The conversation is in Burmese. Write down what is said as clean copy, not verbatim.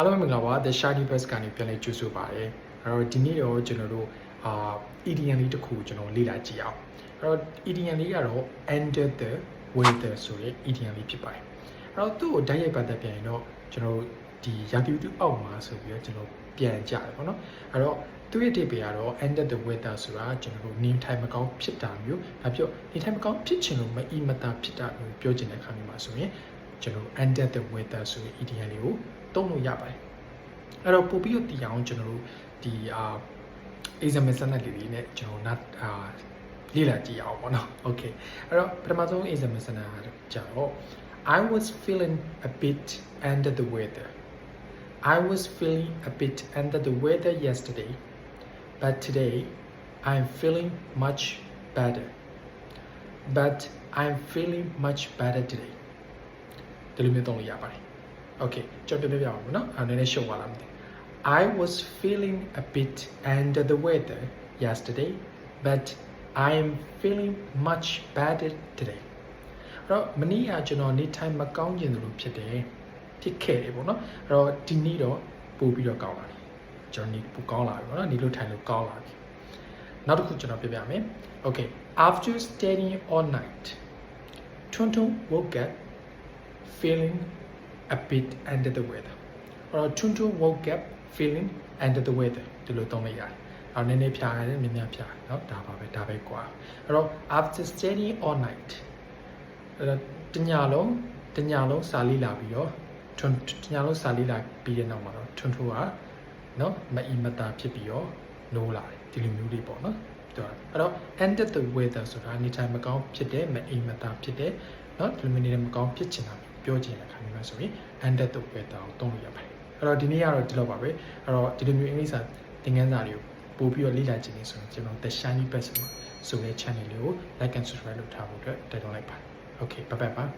အားလုံးမင်္ဂလာပါ The Shiny Bus ကနေပြန်လည်ကြိုဆိုပါရစေ။အဲ့တော့ဒီနေ့တော့ကျွန်တော်တို့EDN လေးတစ်ခုကျွန်တော်လေ့လာကြည့်အောင်။အဲ့တော့ EDN လေးကတော့ under the weather ဆိုတဲ့ EDN လေးဖြစ်ပါတယ်။အဲ့တော့သူ့ကိုဓာတ်ရိုက်ပတ်သက်ပြန်ရင်တော့ကျွန်တော်ဒီရာသီဥတုအောက်မှာဆိုပြီးတော့ကျွန်တော်ပြန်ကြတယ်ပေါ့နော်။အဲ့တော့သူ့ရဲ့အဓိပ္ပာယ်ကတော့ under the weather ဆိုတာကျွန်တော်တို့နေထိုင်မကောင်းဖြစ်တာမျိုး။ဒါပြောနေထိုင်မကောင်းဖြစ်ချင်လို့မအီမတာဖြစ်တာမျိုးပြောချင်တဲ့အခါမျိုးမှာဆိုရင်ကျွန်တော် under the weather ဆိုတဲ့ EDN လေးကိုသုံးလို့ရပါတယ်အဲ့တော့ပို့ပြီးတော့တည်အောင်ကျွန်တော်တို့ဒီ example စနစ်လေးနဲ့ကျွန်တော်လေ့လာကြည့်အောင်ပေါ့နော် okay အဲ့တော့ပထမဆုံး example စနစ်ကြတော့ I was feeling a bit under the weather I was feeling a bit under the weather yesterday but today I'm feeling much better today ဒီလိုမျိုးသုံးလို့ရပါတယ်Okay, I was feeling a bit under the weather yesterday, but I am feeling much better today. တော့မနေ့ကကျွန်တော်နေထိုင်မကောင်းကျင်လို့ဖြစ်တယ်ဖြစ်ခဲ့တယ်ပေါ့နော်အဲ့တော့ဒီနေ့တော့ပို့ပြီးတော့ကောင်းလာတယ်ကျွန်တော်နေပိုကောင်းလာပြီပေါ့နော်နေလို့ထိုင်လို့ကောင်းလာပြီနောက်တစ်ခုကျွန်တော်ပြပြမယ် Okay, after studying all night Tonton woke up feeling a bit under the weather or Tuntu woke up feeling under the weather ဒီလိုသုံးလိုက်ရတယ်။အော်နည်းနည်းဖြာရတယ်မြင်မြင်ဖြာเนาะဒါပဲကွာ။အဲ့တော့ after studying all night တညလုံးစာလေးလာပြီးတော့တညလုံးစာလေးလာပြီးတဲ့နောက်မှာတော့ Tuntu ကเนาะမအီမတာဖြစ်ပြီးတော့နိုးလာတယ်ဒီလိုမျိုးလေးပေါ့နော်။အဲ့တော့ under the weather ဆိုတာနေထိုင်မကောင်းဖြစ်တဲ့မအီမတာဖြစ်တဲ့เนาะဒီလိုမျိုးနေမကောင်းဖြစ်ချင်တာပြောချင်တဲ့ခါမျိုးမှာဆိုရင် under the weather ကိုသုံးလို့ရပါတယ်အဲ့တော့ဒီနေ့ကတော့ဒီလောက်ပါပဲအဲ့တော့ဒီလိုမျိုးအင်္ဂလိပ်စာသင်ခန်းစာတွေကိုပို့ပြီးတော့လေ့လာကြည့်နေဆိုရင်ကျွန်တော် The Shiny Bus ဆိုတဲ့ channel လေးကို like and subscribe လုပ်ထားဖို့အတွက်တိုက်တွန်းလိုက်ပါတယ် Okay bye bye